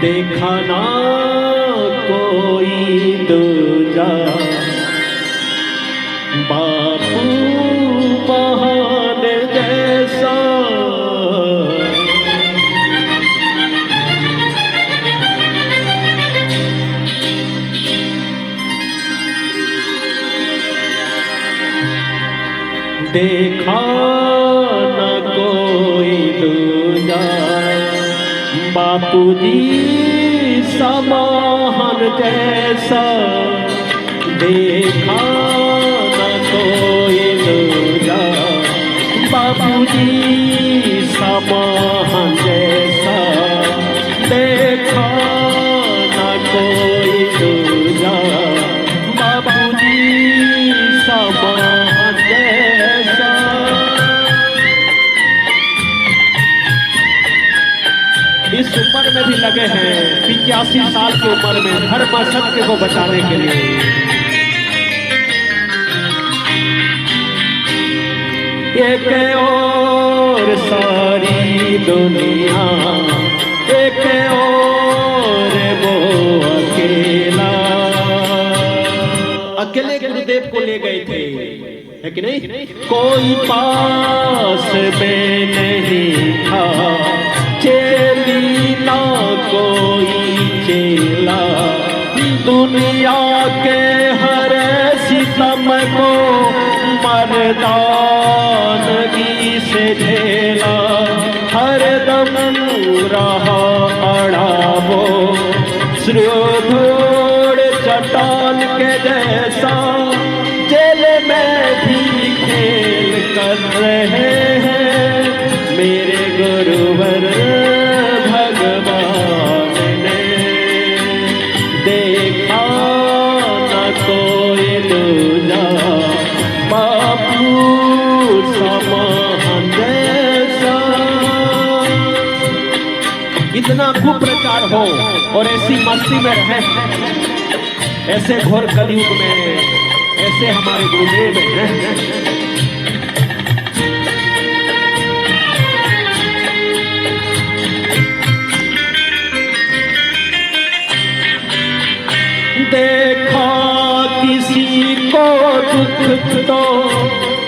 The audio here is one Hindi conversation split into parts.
देखा ना कोई दूजा बापू महान जैसा। देखा ना कोई दूजा बापू जी समाहन जैसा। देखा ना कोई दूजा बापू जी समाहन जैसा। देखा ना कोई दूजा बापू जी समाहन जैसा। इस उम्र में भी लगे हैं 85 साल की उम्र में धर्म सत्य को बचाने के लिए। एक और सारी दुनिया, एक और वो अकेला। अकेले गुरुदेव को ले गए थे, है कि नहीं? कोई पास में नहीं था, चेली ना कोई चेला। दुनिया के हर सितम को मर्दानगी से झेला। हर दम रहा अड़ा वो श्रोधोड़ चट्टान के जैसा। जेल में भी खेल कर रहे हैं मेरे गुरुवर भगवान ने। देखा न कोई दूजा बापू समाहन जैसा। इतना कुप्रचार हो और ऐसी मस्ती में रहे, ऐसे घोर कलयुग में ऐसे हमारे गुरुदेव हैं। देखा किसी को दुख तो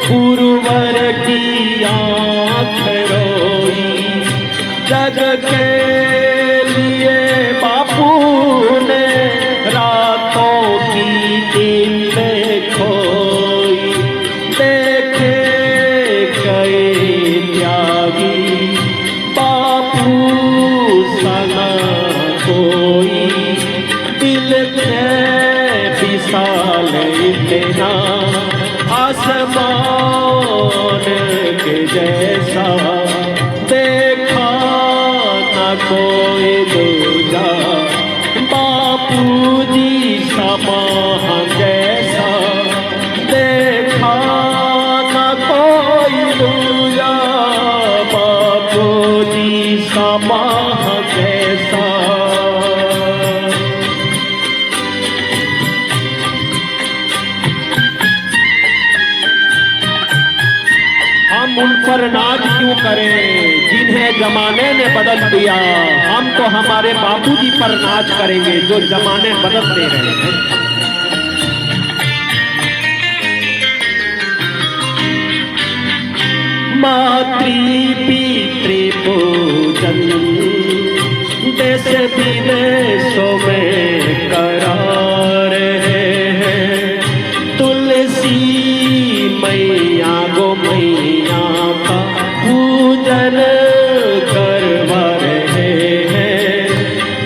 गुरुवर की आँख रोई। जग के लिए बापू ने रातों की नींद खोई। देखे गए त्यागी बापू सना कोई। दिल में विशाल इतना आसमान के जैसा। देखा न कोई दूजा बापू जी समाहन जैसा। देखा न कोई दूजा बापू जी समाहन जैसा। हम उन पर नाज क्यों करें जिन्हें जमाने ने बदल दिया। हम तो हमारे बापूजी पर नाज करेंगे जो जमाने बदल दे रहे हैं। मातृ पितृ पूजन देश विदेशों में करा रहे हैं। तुलसी मैया गो मैया का पूजन करवा रहे हैं।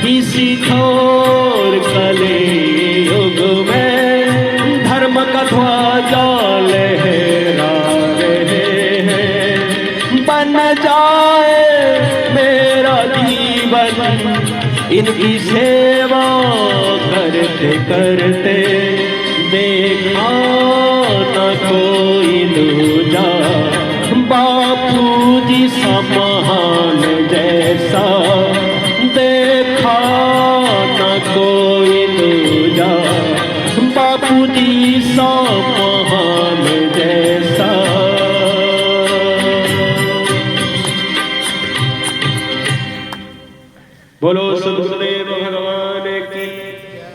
इसी घोर कलयुग में धर्म का ध्वजा लहरा रहे हैं। बन जाए मेरा जीवन इनकी सेवा करते करते। देखा न कोई दूजा बापू जी समाहन जैसा। देखा न कोई दूजा बापू जी समाहन जैसा। बोलो सुखदेव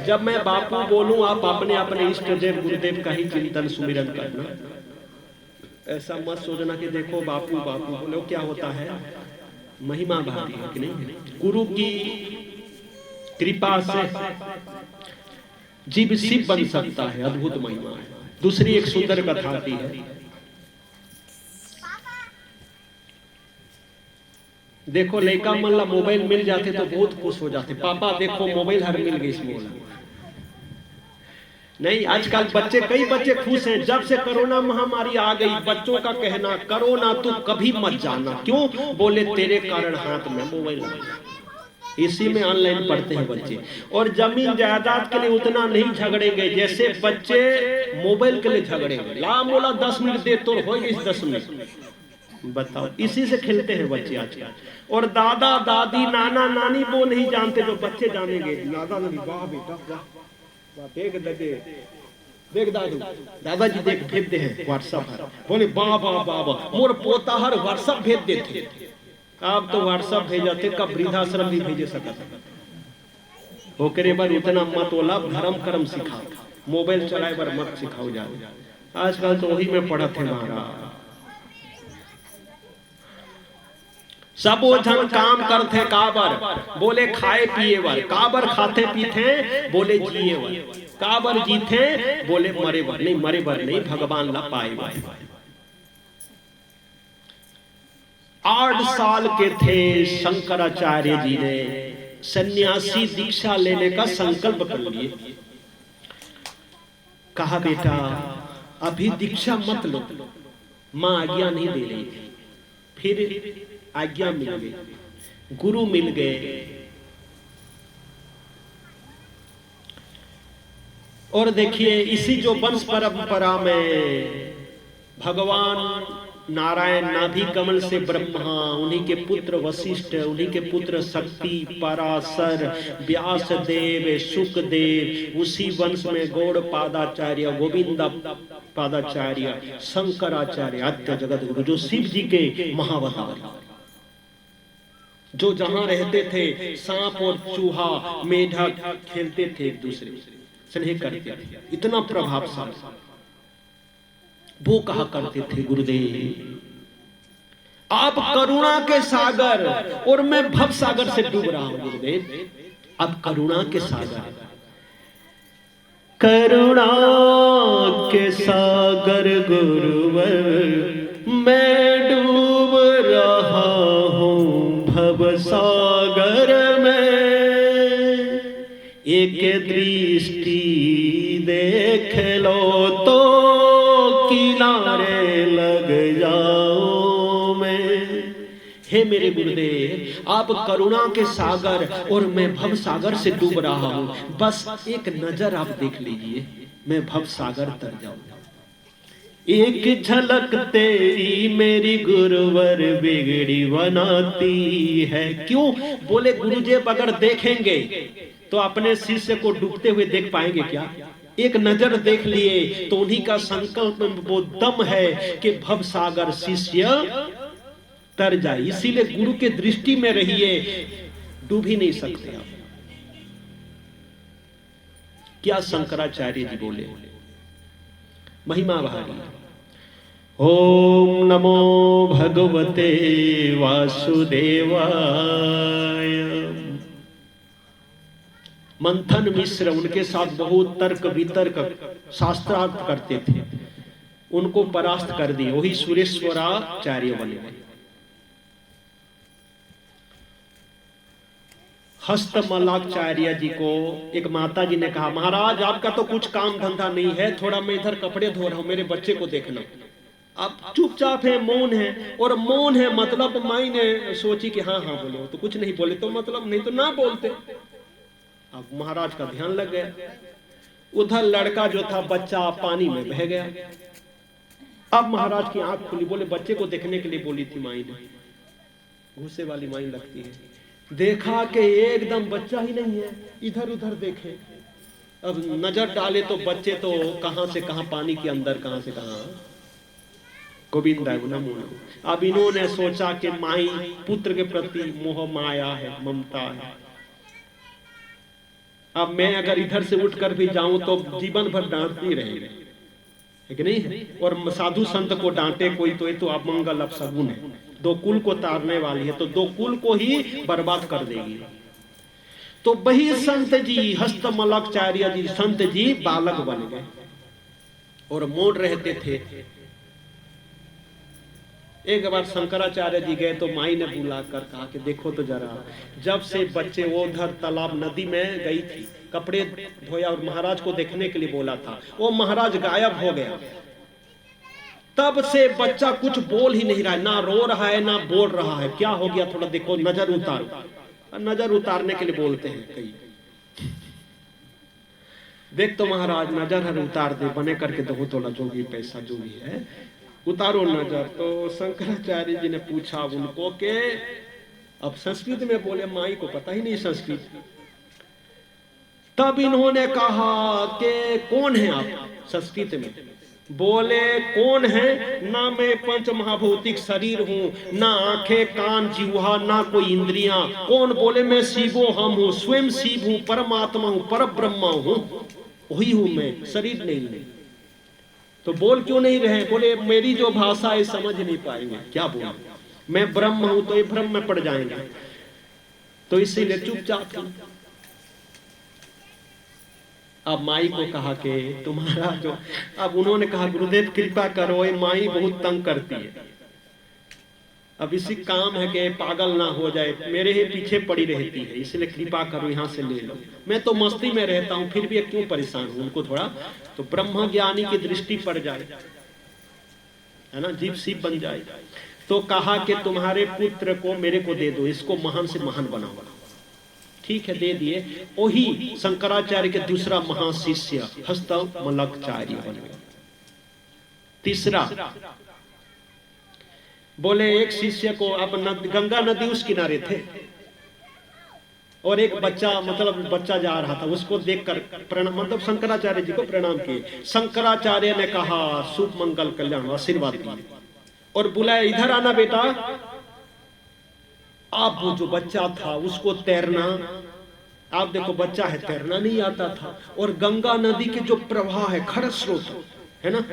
जब मैं बापू बोलूं आप अपने अपने इष्ट देव गुरुदेव का ही चिंतन सुमिरन करना। ऐसा मत सोचना कि देखो बापू बापू बोलो, क्या होता है महिमा भारी है कि नहीं। गुरु की कृपा से जीव शिव बन सकता है, अद्भुत महिमा है। दूसरी एक सुंदर कथा आती है। देखो लड़का मल्ला मोबाइल मिल जाते तो बहुत खुश हो जाते, पापा देखो मोबाइल हर मिल गई इसमें। नहीं, आजकल बच्चे कई बच्चे खुश हैं। जब से कोरोना महामारी आ गई बच्चों का कहना कोरोना तू कभी मत जाना, क्यों बोले तेरे कारण हाथ में मोबाइल आ गया। इसी में ऑनलाइन पढ़ते हैं बच्चे। और जमीन जायदाद के लिए उतना नहीं झगड़ेंगे जैसे बच्चे मोबाइल के लिए झगड़ेंगे। ला मोला 10 मिनट दे तो हो इस 10 मिनट, बताओ इसी से खेलते हैं बच्चे आजकल। और दादा दादी नाना नानी वो नहीं जानते जो बच्चे जानेंगे। दादा दादी वाह बेटा वाह, देख दे देख दादू दादाजी देख भेज दे हैं व्हाट्सएप। बोले वाह वाह वाह मोर पोता हर व्हाट्सएप भेज देते। आप तो व्हाट्सएप भेजते कब वृद्धाश्रम भी भेजे सकता। ओकरे बार उतना मत बोला, धर्म कर्म सिखाओ, मोबाइल चलाए बार मत सिखाओ जाओ। आजकल तो वही में पढ़त है महाराज। सब वो जन काम करते काबर बोले खाए पिए बर, काबर खाते पीते बोले जिए बर, काबर जीते बोले मरे बर नहीं, मरे बर नहीं भगवान ला पाए बर। 8 साल के थे शंकराचार्य जी ने सन्यासी दीक्षा लेने का संकल्प कर लिए। कहा बेटा अभी दीक्षा मत लो, मां आज्ञा नहीं दे रही थी। फिर आज्ञा मिल गई, गुरु मिल गए। और देखिए इसी जो वंश परंपरा में भगवान नारायण नाभि कमल से ब्रह्मा, उन्हीं के पुत्र वशिष्ठ, उन्हीं के पुत्र शक्ति, पराशर, व्यास देव, सुखदेव, उसी वंश में गौड़ पादाचार्य, गोविंद पादाचार्य, शंकराचार्य, आद्य जगत गुरु जो शिव जी के महावतार, जो जहां रहते थे सांप और चूहा मेढक खेलते थे एक दूसरे स्नेह करते थे, इतना प्रभावशाली वो कहा करते थे गुरुदेव आप करुणा के सागर और मैं भव सागर से डूब रहा हूं। गुरुदेव अब करुणा के सागर, करुणा के सागर गुरुवर मैं डूब रहा हूं भव सागर में, एक दृष्टि देख लो तो किनारे लग जाओ मैं। हे मेरे गुरुदेव आप करुणा के सागर और मैं भव सागर से डूब रहा हूं, बस एक नजर आप देख लीजिए मैं भव सागर तर जाऊं। एक झलक तेरी मेरी गुरुवर बिगड़ी बनाती है। क्यों बोले गुरुदेव अगर देखेंगे तो अपने शिष्य को डूबते हुए देख पाएंगे क्या? एक नजर देख लिए तो उन्हीं का संकल्प में वो दम है कि भव सागर शिष्य तर जाए। इसीलिए गुरु के दृष्टि में रहिए, डूब ही नहीं सकते आप। क्या शंकराचार्य जी बोले, महिमा भारी। ओम नमो भगवते वासुदेवाय। मंथन मिश्र उनके साथ बहुत तर्क वितर्क शास्त्रार्थ करते थे, उनको परास्त कर दिए, वही सुरेश्वराचार्य बने। हस्तमलाचार्य जी को एक माता जी ने कहा महाराज आपका तो कुछ काम धंधा नहीं है, थोड़ा मैं इधर कपड़े धो रहा हूं, मेरे बच्चे को देखना। आप चुपचाप है, मौन है, और मौन है मतलब माई ने सोची कि हाँ हाँ बोलो, तो कुछ नहीं बोले तो मतलब नहीं तो ना बोलते। अब महाराज का ध्यान लग गया, उधर लड़का जो था बच्चा पानी में बह गया। अब महाराज की आंख खुली, बोले बच्चे को देखने के लिए बोली थी माई ने, गुस्से वाली माई लगती है। देखा कि एकदम बच्चा ही नहीं है, इधर उधर देखे, अब नजर डाले तो बच्चे तो कहां से कहां पानी के अंदर, कहां से कहां गोविंद। अब इन्होंने सोचा कि माई पुत्र के प्रति मोह माया है, ममता है। अब मैं अगर इधर से उठकर भी जाऊं तो जीवन भर डांटती रहेगी, है कि नहीं? और साधु संत को डांटे कोई तो ये तो अमंगल अपशगुन है, दो कुल को तारने वाली है, तो दो कुल को ही बर्बाद कर देगी। तो वही संत जी हस्तमलकाचार्य जी संत जी बालक बन गए और मोड़ रहते थे। एक बार शंकराचार्य जी गए तो माई ने बुलाकर कहा कि देखो तो जरा, जब से बच्चे वो उधर तालाब नदी में गई थी, कपड़े धोया और महाराज को देखने के लिए बोला था, वो महाराज गायब हो गया। तब से बच्चा कुछ बोल ही नहीं रहा है, ना रो रहा है ना बोल रहा है। क्या हो गया? थोड़ा देखो, नजर उतारो। नजर उतारने के लिए बोलते हैं कई, देख तो महाराज नजर उतार दे, बने करके दो थोड़ा, जो भी पैसा जो भी है उतारो नजर। तो शंकराचार्य जी ने पूछा उनको के, अब संस्कृत में बोले, माई को पता ही नहीं संस्कृत। तब इन्होंने कहा कि कौन है आप? संस्कृत में बोले कौन है? ना मैं पंच महाभौतिक शरीर हूं, ना आंखें कान जिह्वा ना कोई इंद्रियां। कौन? बोले मैं शिवो हम हूं, स्वयं शिव हूं, परमात्मा हूं, पर ब्रह्मा हूं, वही हूं मैं, शरीर नहीं है। तो बोल क्यों नहीं रहे? बोले मेरी जो भाषा है समझ नहीं पाएंगे, क्या बोले? मैं ब्रह्म हूं तो ये भ्रम में पड़ जाएंगे, तो इसीलिए चुपचाप हूं। अब माई को कहा कि तुम्हारा जो, अब उन्होंने कहा गुरुदेव कृपा करो, ये माई बहुत तंग करती है, अब इसी काम है कि पागल ना हो जाए, मेरे ही पीछे पड़ी रहती है, इसलिए कृपा करो यहाँ से ले लो। मैं तो मस्ती में रहता हूँ, फिर भी क्यों परेशान हूँ? उनको थोड़ा तो ब्रह्म ज्ञानी की दृष्टि पड़ जाए, है ना, जीव शिव बन जाए। तो कहा कि तुम्हारे पुत्र को मेरे को दे दो, इसको महान से महान बनाओ। ठीक है, दे दिए। वही शंकराचार्य के दूसरा महाशिष्य हस्तमलकाचार्य बन गए। तीसरा बोले एक शिष्य को, अब गंगा नदी उस किनारे थे और एक बच्चा, मतलब बच्चा जा रहा था, उसको देखकर प्रणाम, मतलब शंकराचार्य जी को प्रणाम किए। शंकराचार्य ने कहा शुभ मंगल कल्याण, आशीर्वाद दिए और बुलाया, इधर आना बेटा। आप वो जो बच्चा था उसको तैरना, आप देखो बच्चा है, तैरना नहीं आता था, और गंगा नदी के जो प्रवाह है, खर स्रोत है ना,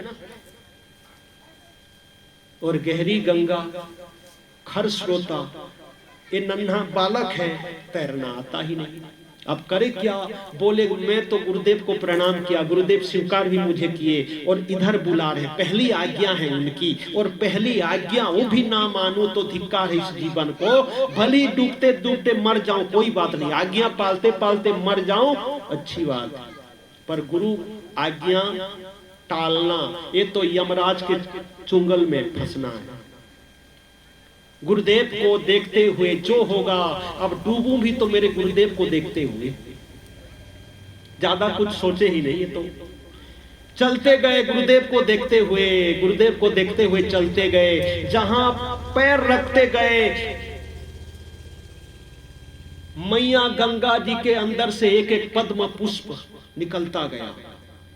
और गहरी गंगा, खर स्रोता, ये नन्हा बालक है, तैरना आता ही नहीं। अब करे क्या? बोले मैं तो गुरुदेव को प्रणाम किया, गुरुदेव स्वीकार भी मुझे किए और इधर बुला रहे, पहली आज्ञा है उनकी, और पहली आज्ञा वो भी ना मानो तो धिक्कार है इस जीवन को। भली डूबते डूबते मर जाऊं कोई बात नहीं, आज्ञा पालते पालते मर जाऊं अच्छी बात, पर गुरु आज्ञा टालना ये तो यमराज के चुंगल में फंसना है। गुरुदेव को देखते हुए जो होगा, अब डूबूं भी तो मेरे गुरुदेव को देखते हुए, ज्यादा कुछ सोचे ही नहीं। तो चलते गए गुरुदेव को देखते हुए, गुरुदेव को देखते हुए चलते गए, जहां पैर रखते गए मैया गंगा जी के अंदर से एक एक पद्म पुष्प निकलता गया,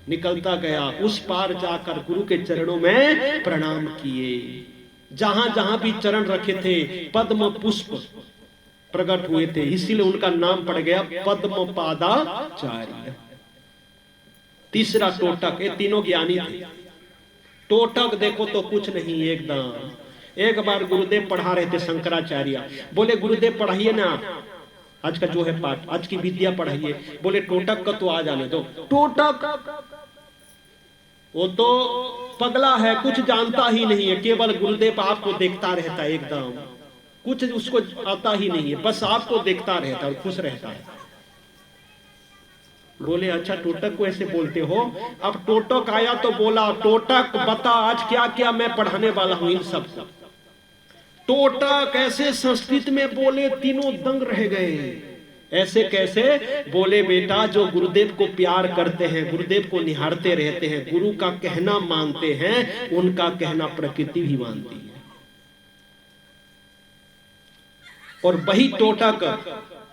निकलता गया। उस पार जाकर गुरु के चरणों में प्रणाम किए। जहां जहां भी चरण रखे थे पद्म पुष्प प्रकट हुए थे, इसीलिए उनका नाम पड़ गया पद्म पादाचार्य। तीसरा टोटक, ये तीनों ज्ञानी थे। टोटक देखो तो कुछ नहीं एकदम। एक बार गुरुदेव पढ़ा रहे थे शंकराचार्य, बोले गुरुदेव पढ़ाइए ना आज का जो है पाठ, आज की विद्या पढ़ाइए। बोले टोटक का तो आ जाने दो। टोटक वो तो पगला है, कुछ जानता ही नहीं है, केवल गुरुदेव आपको देखता रहता है, एकदम कुछ उसको आता ही नहीं है, बस आपको देखता रहता है और खुश रहता है। बोले अच्छा टोटक को ऐसे बोलते हो? अब टोटक आया तो बोला टोटक बता आज क्या क्या मैं पढ़ाने वाला हूं इन सबको। टोटक ऐसे संस्कृत में बोले, तीनों दंग रह गए। ऐसे कैसे? बोले बेटा जो गुरुदेव को प्यार करते हैं, गुरुदेव को निहारते रहते हैं, गुरु का कहना मानते हैं, उनका कहना प्रकृति भी मानती है। और वही टोटक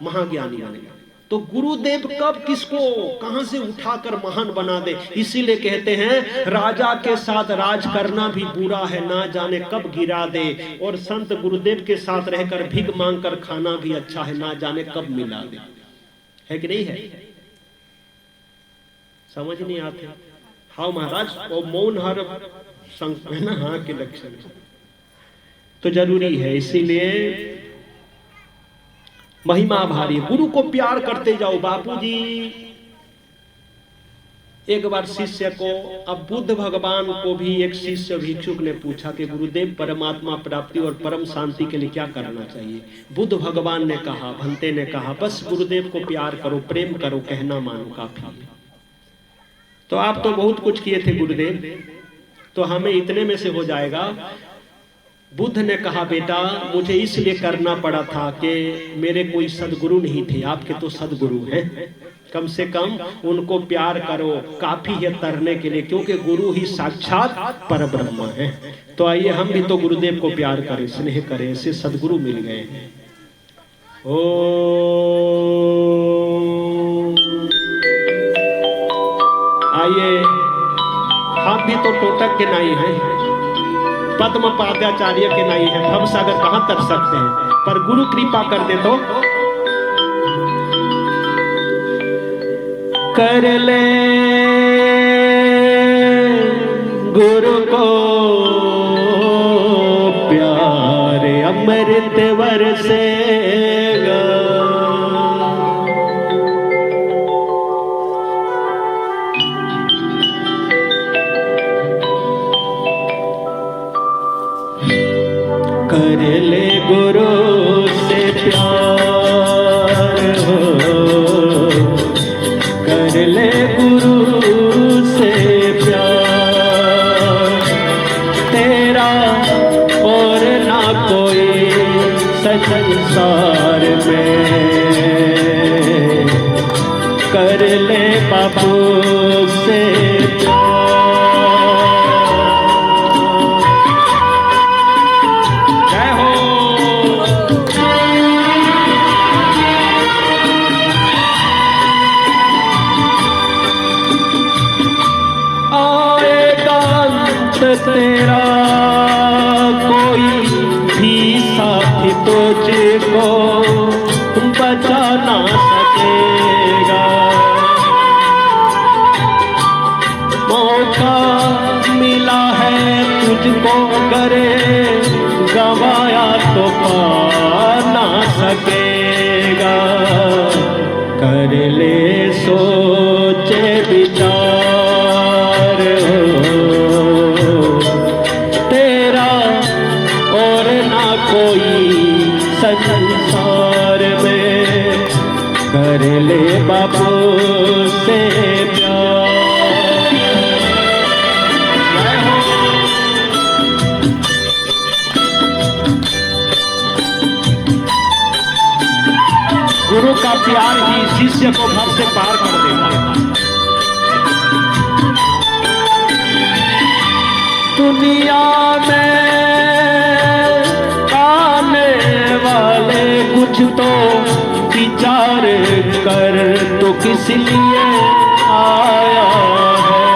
महाज्ञानी बने। तो गुरुदेव कब किसको कहां से उठाकर महान बना दे। इसीलिए कहते हैं राजा के साथ राज करना भी बुरा है, ना जाने कब गिरा दे, और संत गुरुदेव के साथ रहकर भीख मांगकर खाना भी अच्छा है, ना जाने कब मिला दे। है कि नहीं है? समझ नहीं आते। हाँ महाराज, वो मौन हर है ना, हाँ के लक्षण तो जरूरी है। इसीलिए महिमा भारी, गुरु को प्यार करते जाओ। बापूजी एक बार शिष्य को, अब बुद्ध भगवान को भी एक शिष्य भिक्षुक ने पूछा कि गुरुदेव परमात्मा प्राप्ति और परम शांति के लिए क्या करना चाहिए। बुद्ध भगवान ने कहा, भंते ने कहा, बस गुरुदेव को प्यार करो, प्रेम करो, कहना मानो काफी है। तो आप तो बहुत कुछ किए थे गुरुदेव, तो हमें इतने में से हो जाएगा। बुद्ध ने कहा बेटा मुझे इसलिए करना पड़ा था कि मेरे कोई सदगुरु नहीं थे, आपके तो सदगुरु हैं, कम से कम उनको प्यार करो, काफी है तरने के लिए, क्योंकि गुरु ही साक्षात परब्रह्म है। तो आइए हम भी तो गुरुदेव को प्यार करें, स्नेह करें, ऐसे सदगुरु मिल गए हैं। ओ आइए हम भी तो टोटक के नाई हैं, पद्म पादाचार्य के नाई हैं, भव सागर कहां तर सकते हैं, पर गुरु कृपा कर दे तो कर ले गुरु को प्यार, अमृत बरसेगा। कर ले गुरु से प्यार हो, कर ले गुरु से प्यार, तेरा और ना कोई संसार में। कर ले बापू से तेरा कोई भी साथी तुझको बचा ना सकेगा। मौका मिला है तुझको, करे गवाया तो पा ना सकेगा। कर ले सोचे विचार संसार में। कर ले बापू से प्यार। गुरु का प्यार ही शिष्य को घर से पार कर देता है। दुनिया में कुछ तो विचार कर, तो किस लिए आया है।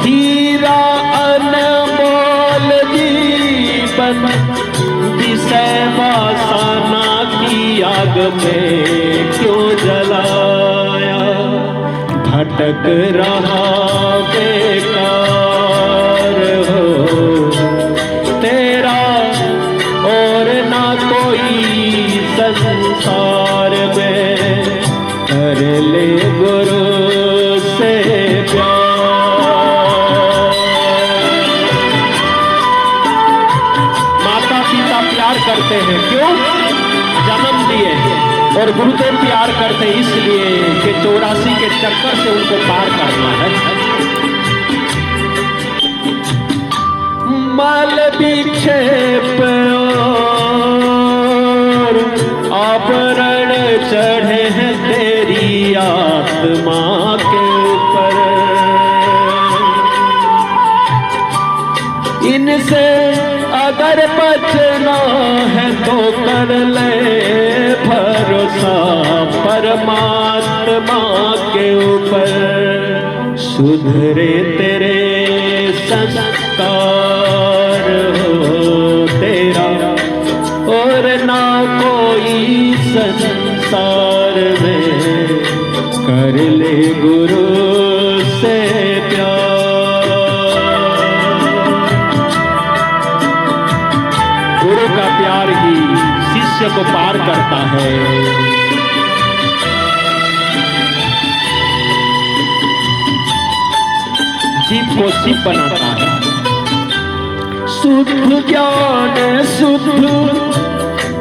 हीरा अनमोल जीवन विषय वासना की आग में क्यों जलाया। भटक रहा बेकार हो तेरा और ना कोई संसार में। कर ले गुरु से प्यार। माता पिता प्यार करते हैं क्यों? जन्म दिए हैं। और गुरुदेव प्यार करते इसलिए कि 84 के चक्कर से उनको पार करना है। मल विक्षेप और आवरण चढ़े हैं तेरी आत्मा के ऊपर। इनसे अगर बचना है तो कर ले भरोसा परमात्मा के ऊपर। सुधरे तेरे संस्कार हो तेरा और ना कोई संसार में। कर ले का प्यार ही शिष्य को पार करता है। जीव को शिव बनाता है। शुद्ध ज्ञान शुद्ध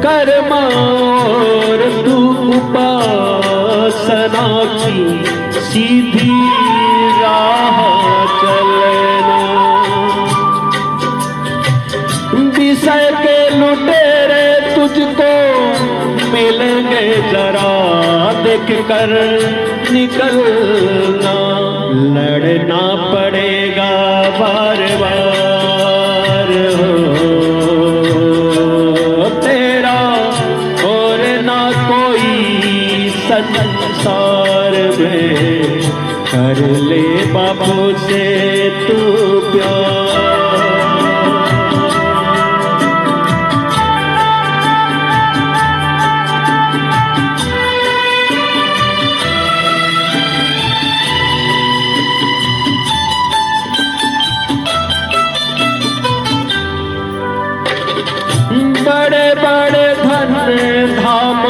कर्म और तू उपासना की सीधी राह चलना। विषय के लुटेरे तुझको मिलेंगे जरा देख कर निकलना। लड़ना पड़ेगा बार बार तेरा और ना कोई संसार में। कर ले बाबू से तू प्यार। बड़े बड़े धन धाम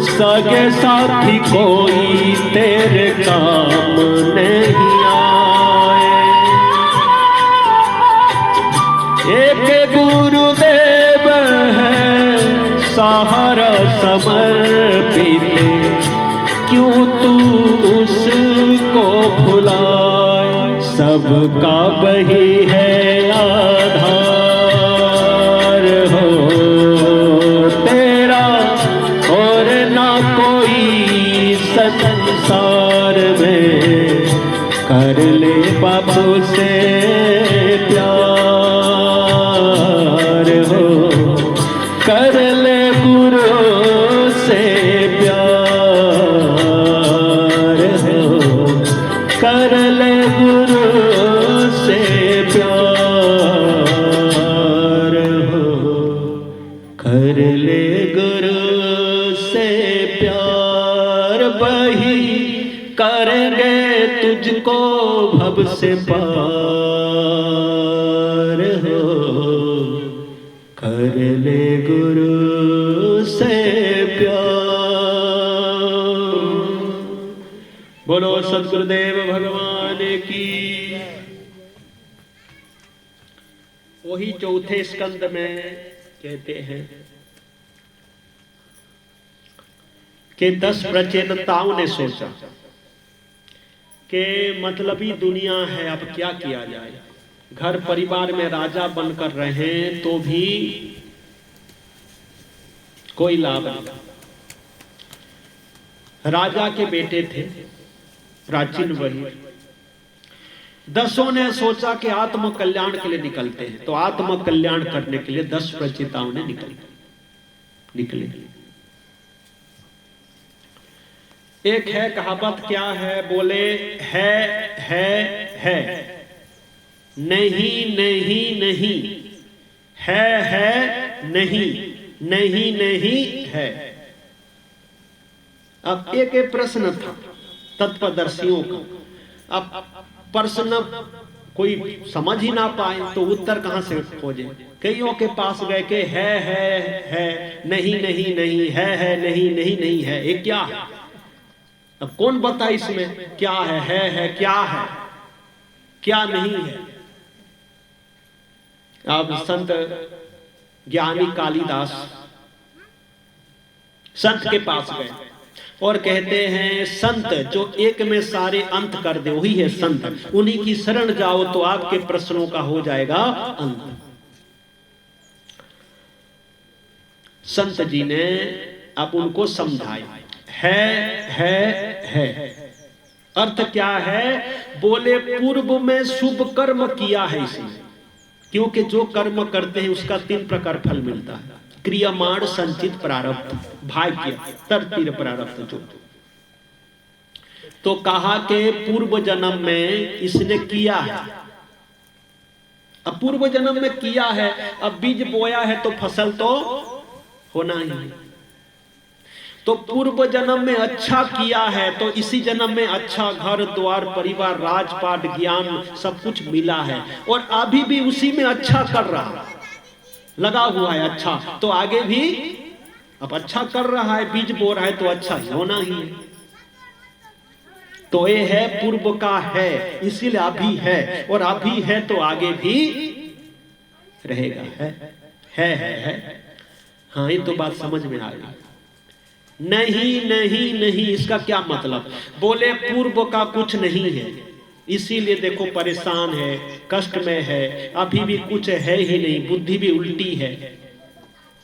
सगे साथी कोई तेरे काम नहीं आए। एक गुरुदेव है सहारा समर्पित, क्यों तू उसको भुलाए। सबका वही है आधार हो तेरा और ना कोई संसार में। कर ले बाबू से प्यार हो, कर ले गुरु से प्यार हो, कर ले गुरु से प्यार हो, कर ले गुरु से प्यार। वही करेंगे तुझको भव से पार हो। कर ले गुरु से प्यार। बोलो सद्गुरुदेव भगवान की। वही चौथे स्कंद में कहते हैं कि 10 प्रचेताओं ने सोचा कि मतलबी दुनिया है, अब क्या किया जाए। घर परिवार में राजा बनकर रहे तो भी कोई लाभ नहीं। राजा के बेटे थे प्राचीन वही। 10 ने सोचा कि आत्म कल्याण के लिए निकलते हैं, तो आत्म कल्याण करने के लिए 10 प्रचेताओं ने निकले। एक है कहावत, क्या है बोले, है नहीं नहीं नहीं, है नहीं नहीं नहीं है। अब एक प्रश्न था तत्वदर्शियों का। अब प्रश्न कोई समझ ही ना पाए तो उत्तर कहां से खोजे। कईयों के पास गए कि है नहीं नहीं नहीं, है नहीं नहीं नहीं है। ये क्या है? अब कौन बता इसमें क्या है क्या है क्या नहीं है। अब संत ज्ञानी कालिदास संत के पास गए और कहते हैं, संत जो एक में सारे अंत कर दे वही है संत। उन्हीं की शरण जाओ तो आपके प्रश्नों का हो जाएगा अंत। संत जी ने अब उनको समझाया, है अर्थ क्या है? बोले पूर्व में शुभ कर्म किया है इसने, क्योंकि जो कर्म करते हैं उसका 3 प्रकार फल मिलता है। क्रियामाण, संचित, प्रारब्ध, भाग्य, तरतीर प्रारब्ध। जो तो कहा कि पूर्व जन्म में इसने किया है। अब पूर्व जन्म में किया है, अब बीज बोया है तो फसल तो होना ही है। तो पूर्व जन्म में अच्छा किया है तो इसी जन्म में अच्छा घर द्वार परिवार राजपाट ज्ञान सब कुछ मिला है, और अभी भी उसी में अच्छा कर रहा है। लगा हुआ है अच्छा, तो आगे भी अब अच्छा कर रहा है, बीज बो रहा है तो अच्छा होना ही है। तो ये है पूर्व का है, इसीलिए अभी है, और अभी है तो आगे भी रहेगा। है। हाँ, ये तो बात समझ में आ गई। नहीं नहीं नहीं, इसका क्या मतलब? बोले पूर्व का कुछ नहीं है, इसीलिए देखो परेशान है, कष्ट में है, अभी भी कुछ है ही नहीं, बुद्धि भी उल्टी है,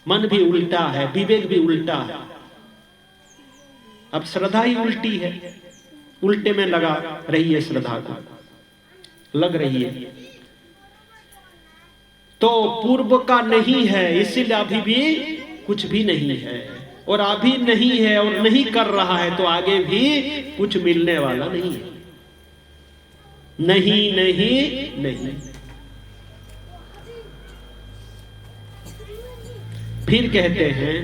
मन भी उल्टा है, विवेक भी उल्टा है, अब श्रद्धा ही उल्टी है, उल्टे में लगा रही है, श्रद्धा को लग रही है। तो पूर्व का नहीं है, इसीलिए अभी भी कुछ भी नहीं है, और अभी नहीं है और नहीं कर रहा है तो आगे भी कुछ मिलने वाला नहीं है। नहीं नहीं नहीं। फिर कहते हैं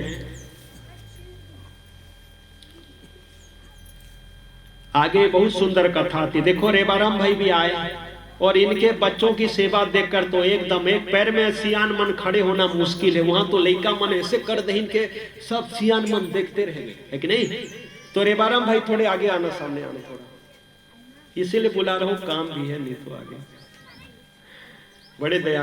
आगे बहुत सुंदर कथा थी। देखो रेबाराम भाई भी आए और इनके बच्चों की सेवा देखकर तो एकदम एक पैर में सियान मन खड़े होना मुश्किल है, वहां तो लइका मन ऐसे कर दे, इनके सब सियान मन देखते रह गए, है कि नहीं? तो रेबाराम भाई थोड़े आगे आना, सामने आना थोड़ा, इसीलिए बुला रहा हूं, काम भी है नहीं तो आगे। बड़े दया